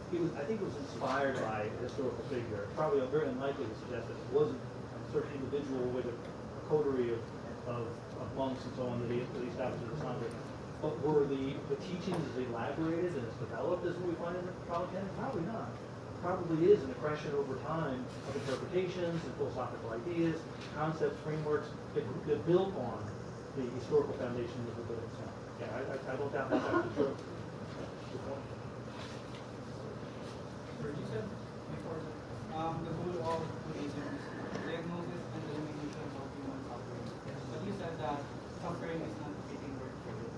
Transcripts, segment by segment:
I think it was inspired by a historical figure. Probably very unlikely to suggest that it wasn't a certain individual with a coterie of monks and so on that he established as a Sangha. But were the teachings as elaborated and as developed as what we find in the Pali Canon? Probably not. Probably is an accretion over time of interpretations and philosophical ideas, concepts, frameworks that built on the historical foundation of the Buddha itself. Yeah, I don't doubt that's actually true. Good point. You said before that the goal of Buddhism is diagnosis and elimination of human suffering. But you said that suffering is not a fitting word for it.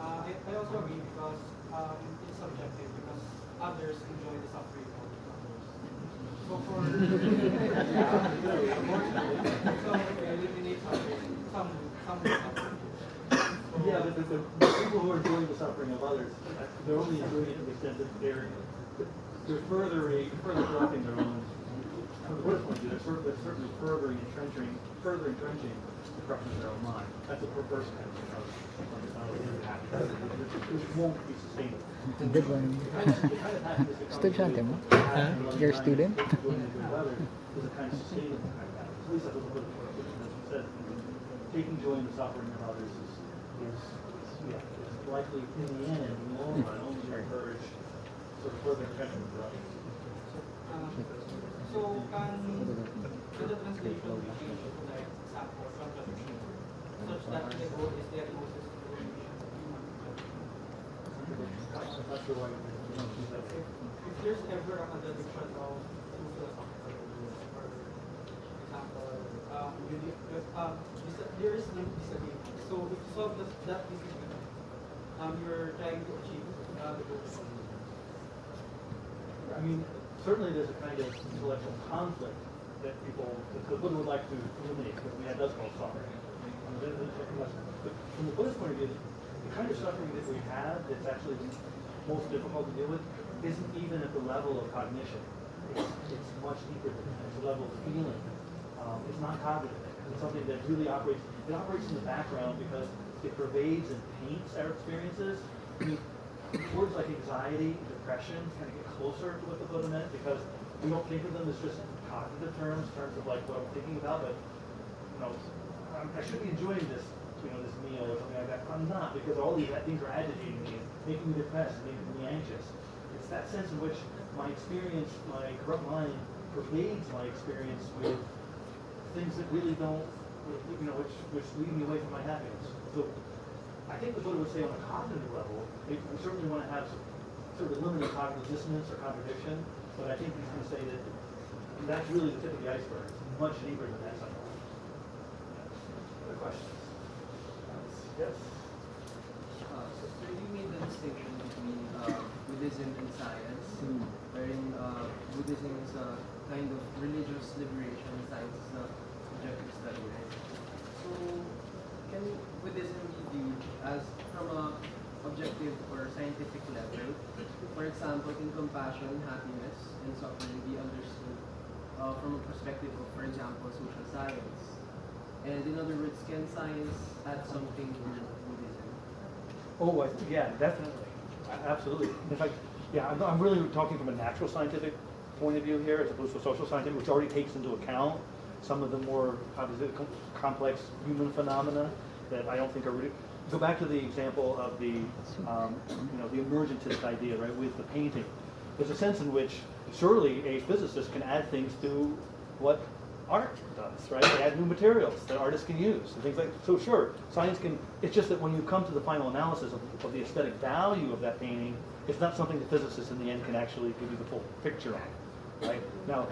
I also agree because it's subjective because others enjoy the suffering of others. So for so if we eliminate suffering, some will suffer. Yeah, but the people who are enjoying the suffering of others, they're only enjoying it to the extent that they're further corrupting their own. From the Buddhist point of view, they're certainly further entrenching the corruption of their own mind. That's a perverse kind of which won't be sustainable. Good one. Estudyante mo? You're a student? Is a kind of sustainable kind of happiness. At least that's what the Buddhist says. Taking joy in the suffering of others is likely in the end, in the long run, only to encourage sort of further entrenchment of others. So can the translation be changed to like example from tradition such that the goal is diagnosis of elimination of human suffering? If there's ever a contradiction of two philosophical views, for example, there is no disagreement. So if you solve that disagreement, you're trying to achieve the goal. I mean, certainly there's a kind of intellectual conflict that the Buddha would like to eliminate, because that does cause suffering. But from the Buddhist point of view, the kind of suffering that we have that's actually most difficult to deal with isn't even at the level of cognition. It's much deeper than that. It's a level of feeling. It's not cognitive. It's something that really operates in the background because it pervades and paints our experiences. I mean, words like anxiety, depression kind of get closer to what the Buddha meant because we don't think of them as just cognitive terms of like what I'm thinking about, but I should be enjoying this, this meal or something like that. I'm not, because all these things are agitating me and making me depressed and making me anxious. It's that sense in which my experience, my corrupt mind, pervades my experience with things that really don't, which lead me away from my happiness. So I think the Buddha would say on a cognitive level, we certainly want to have sort of eliminate cognitive dissonance or contradiction, but I think he's going to say that that's really the tip of the iceberg. It's much deeper than that sometimes. Other questions? Yes? So you made the distinction between Buddhism and science, wherein Buddhism is a kind of religious liberation, science is a objective study, right? So can Buddhism be viewed as from a objective or scientific level? For example, can compassion, happiness, and suffering be understood from a perspective of, for example, social science? And in other words, can science add something to Buddhism? Oh, yeah, definitely. Absolutely. In fact, yeah, I'm really talking from a natural scientific point of view here as opposed to a social scientific, which already takes into account some of the more obviously complex human phenomena that I don't think are really. Go back to the example of the the emergentist idea, right, with the painting. There's a sense in which surely a physicist can add things to what art does, right? They add new materials that artists can use and things like that. So sure, science can, it's just that when you come to the final analysis of the aesthetic value of that painting, it's not something the physicists in the end can actually give you the full picture on, right? Now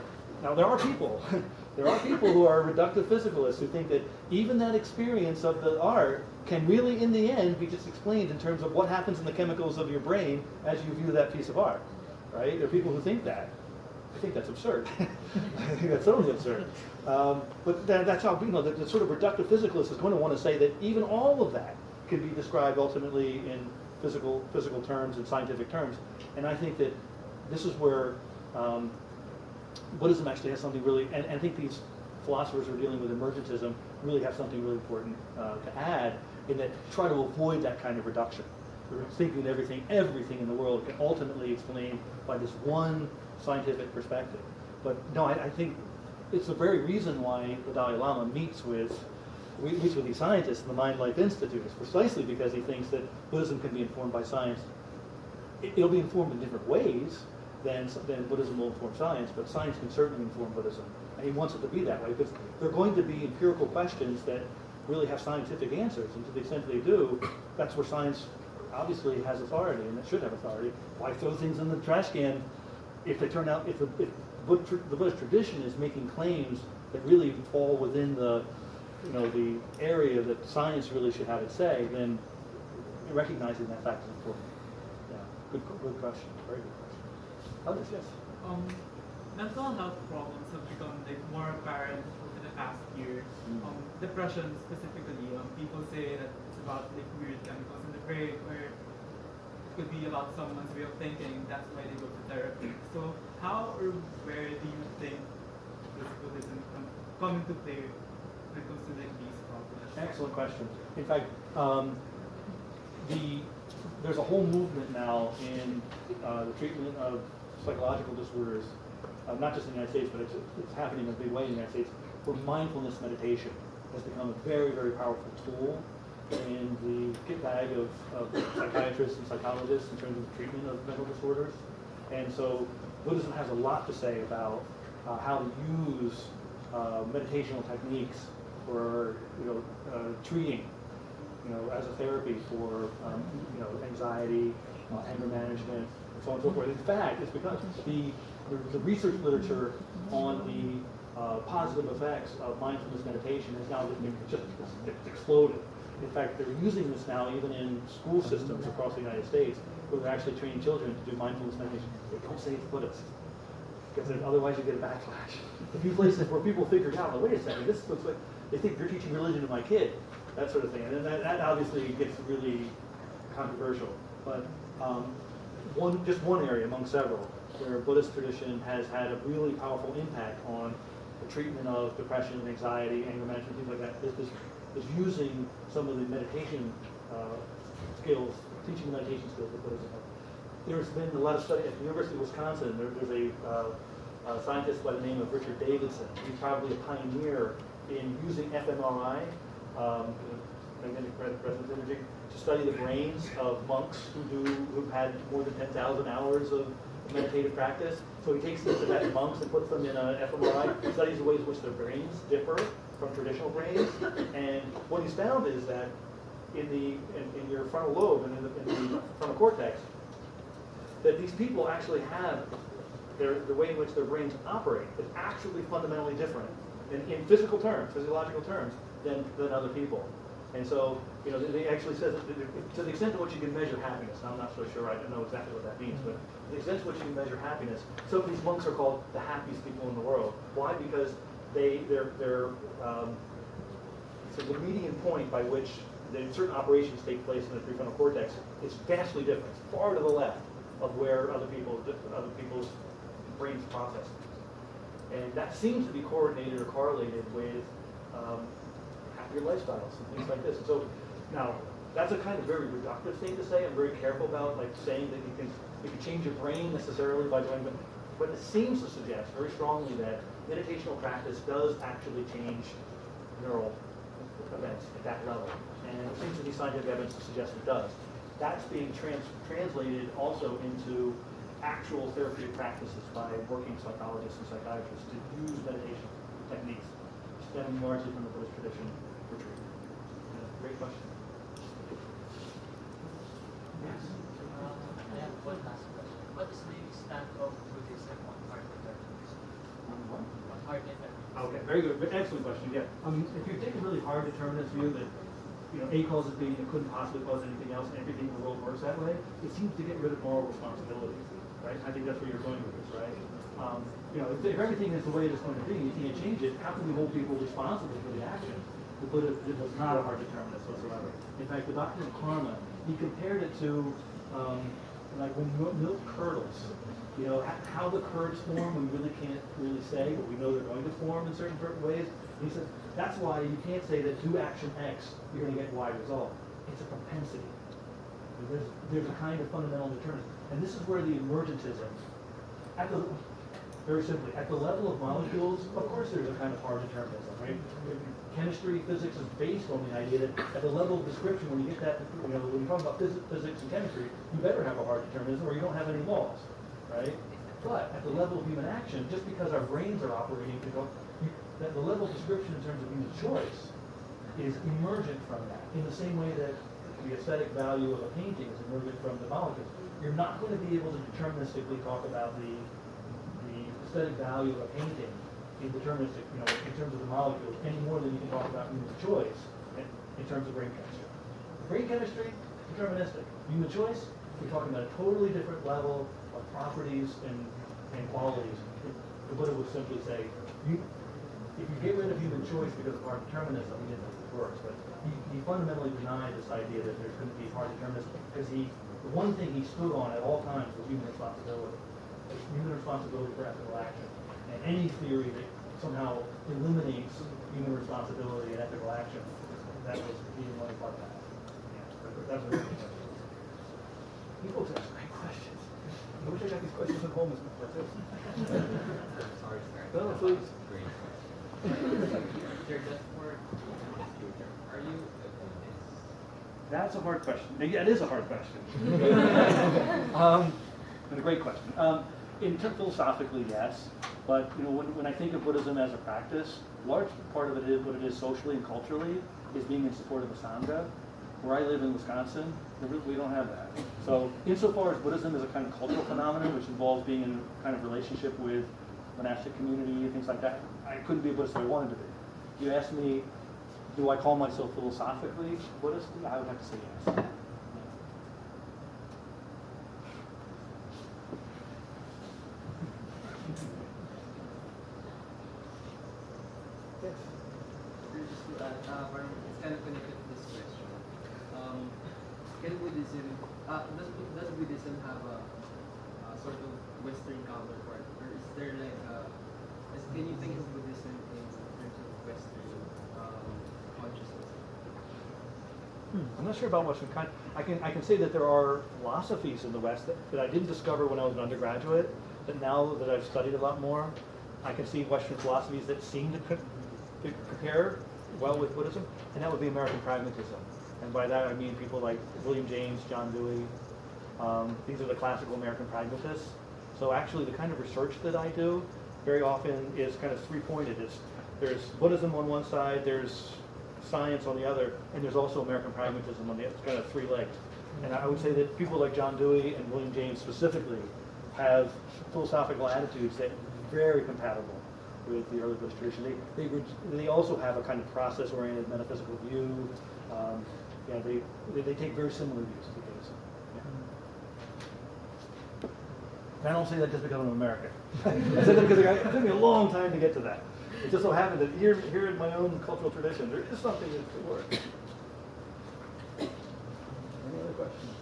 there are people, who are reductive physicalists who think that even that experience of the art can really, in the end, be just explained in terms of what happens in the chemicals of your brain as you view that piece of art, right? There are people who think that. I think that's absurd. I think that's totally absurd. But that's how, the sort of reductive physicalist is going to want to say that even all of that can be described ultimately in physical terms and scientific terms. And I think that this is where Buddhism actually has something really, and I think these philosophers who are dealing with emergentism really have something really important to add in that try to avoid that kind of reduction. We're thinking that everything in the world can ultimately explain by this one scientific perspective. But no, I think it's the very reason why the Dalai Lama meets with these scientists in the Mind Life Institute. It's precisely because he thinks that Buddhism can be informed by science. It'll be informed in different ways than Buddhism will inform science, but science can certainly inform Buddhism. And he wants it to be that way, because they're going to be empirical questions that really have scientific answers, and to the extent they do, that's where science obviously has authority, and it should have authority. Why throw things in the trash can if they turn out, if the Buddhist tradition is making claims that really fall within the area that science really should have its say, then recognizing that fact is important. Yeah, good question, very good question. Others, yes. Mental health problems have become more apparent over the past year. Depression specifically, people say that it's about weird chemicals in the brain, or it could be about someone's way of thinking. That's why they go to therapy. So how or where do you think this Buddhism come into play when it comes to these problems? Excellent question. In fact, there's a whole movement now in the treatment of psychological disorders, not just in the United States, but it's happening in a big way in the United States, where mindfulness meditation has become a very, very powerful tool in the kit bag of psychiatrists and psychologists in terms of the treatment of mental disorders. And so Buddhism has a lot to say about how to use meditational techniques for treating, as a therapy for anxiety, anger management, and so on and so forth. In fact, it's because the research literature on the positive effects of mindfulness meditation has now just exploded. In fact, they're using this now even in school systems across the United States, where they're actually training children to do mindfulness meditation. They don't say it's Buddhist, because otherwise you get a backlash. A few places where people figured out, wait a second, this looks like, they think you're teaching religion to my kid, that sort of thing. And then that obviously gets really controversial. But just one area among several where Buddhist tradition has had a really powerful impact on the treatment of depression, anxiety, anger management, things like that, is using some of the meditation skills, teaching meditation skills that Buddhism has. There's been a lot of study at the University of Wisconsin. There's a scientist by the name of Richard Davidson. He's probably a pioneer in using fMRI, magnetic resonance imaging, to study the brains of monks who've had more than 10,000 hours of meditative practice. So he takes these Tibetan monks and puts them in an fMRI, studies the ways in which their brains differ from traditional brains. And what he's found is that in your frontal lobe and in the frontal cortex, that these people actually have the way in which their brains operate is actually fundamentally different in physical terms, physiological terms, than other people. And so, they actually says that to the extent to which you can measure happiness, and I'm not so sure I don't know exactly what that means, but to the extent to which you can measure happiness, some of these monks are called the happiest people in the world. Why? Because so the median point by which certain operations take place in the prefrontal cortex is vastly different. It's far to the left of where other people's brains process things. And that seems to be coordinated or correlated with happier lifestyles and things like this. And so now that's a kind of very reductive thing to say. I'm very careful about saying that you can change your brain necessarily by doing, but it seems to suggest very strongly that meditational practice does actually change neural events at that level. And it seems to be scientific evidence to suggest it does. That's being translated also into actual therapeutic practices by working psychologists and psychiatrists to use meditation techniques stemming largely from the Buddhist tradition for treatment. Great question. Yes? I have one last question. What is the stand of Buddhism on heart determinism? On heart determinism. Okay, very good. Excellent question. Yeah. If you take a really hard determinist view that A causes B and it couldn't possibly cause anything else and everything in the world works that way, it seems to get rid of moral responsibility. Right? I think that's where you're going with this, right? If everything is the way it's going to be, you can't change it, how can we hold people responsible for the action? The Buddha was not a hard determinist whatsoever. In fact, the doctrine of karma, he compared it to when milk curdles. How the curds form, we really can't really say, but we know they're going to form in certain ways. And he said, that's why you can't say that do action X, you're going to get Y result. It's a propensity. There's a kind of fundamental determinism. And this is where the emergentism, very simply, at the level of molecules, of course there's a kind of hard determinism, right? Chemistry, physics is based on the idea that at the level of description, when you get that, when you talk about physics and chemistry, you better have a hard determinism or you don't have any laws, right? But at the level of human action, just because our brains are operating, that the level of description in terms of human choice is emergent from that, in the same way that the aesthetic value of a painting is emergent from the molecules. You're not going to be able to deterministically talk about the aesthetic value of a painting in deterministic, in terms of the molecules, any more than you can talk about human choice in terms of brain chemistry. Brain chemistry, deterministic. Human choice, we're talking about a totally different level of properties and qualities. The Buddha would simply say, if you get rid of human choice because of hard determinism, he didn't know if it works, but he fundamentally denied this idea that there's going to be hard determinism because the one thing he stood on at all times was human responsibility. Human responsibility for ethical action. And any theory that somehow eliminates human responsibility and ethical action, that was, he didn't want to be part of that. Yeah, that's what it is. You folks ask great questions. I wish I got these questions at home as much as Sorry, sir. No, please. Great. Sir, just for are you a Buddhist? That's a hard question. Yeah, it is a hard question. And a great question. Philosophically, yes. But when I think of Buddhism as a practice, large part of it is what it is socially and culturally is being in support of the Sangha. Where I live in Wisconsin, we don't have that. So insofar as Buddhism is a kind of cultural phenomenon which involves being in a kind of relationship with monastic community, things like that, I couldn't be a Buddhist if I wanted to be. You asked me, do I call myself philosophically Buddhist? I would have to say yes. It's kind of connected to this question. Can Buddhism, does Buddhism have a sort of Western counterpart, or is there like can you think of Buddhism in terms of Western consciousness? I'm not sure about Western kind. I can say that there are philosophies in the West that I didn't discover when I was an undergraduate, but now that I've studied a lot more, I can see Western philosophies that seem to compare well with Buddhism, and that would be American pragmatism. And by that I mean people like William James, John Dewey. These are the classical American pragmatists. So actually the kind of research that I do very often is kind of three-pointed. There's Buddhism on one side, there's science on the other, and there's also American pragmatism on the other. It's kind of three-legged. And I would say that people like John Dewey and William James specifically have philosophical attitudes that are very compatible with the early Buddhist tradition. They also have a kind of process-oriented metaphysical view. They take very similar views to Buddhism. Yeah. And I don't say that just because I'm American. I say that because it took me a long time to get to that. It just so happened that here in my own cultural tradition, there is something that could work. Any other questions?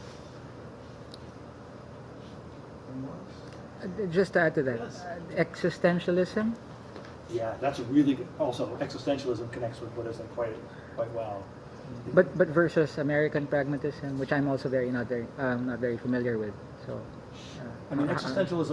Anyone else? Just to add to that, Yes. Existentialism. Yeah, that's a really good, also existentialism connects with Buddhism quite well. But versus American pragmatism, which I'm also not very familiar with. So, I mean, existentialism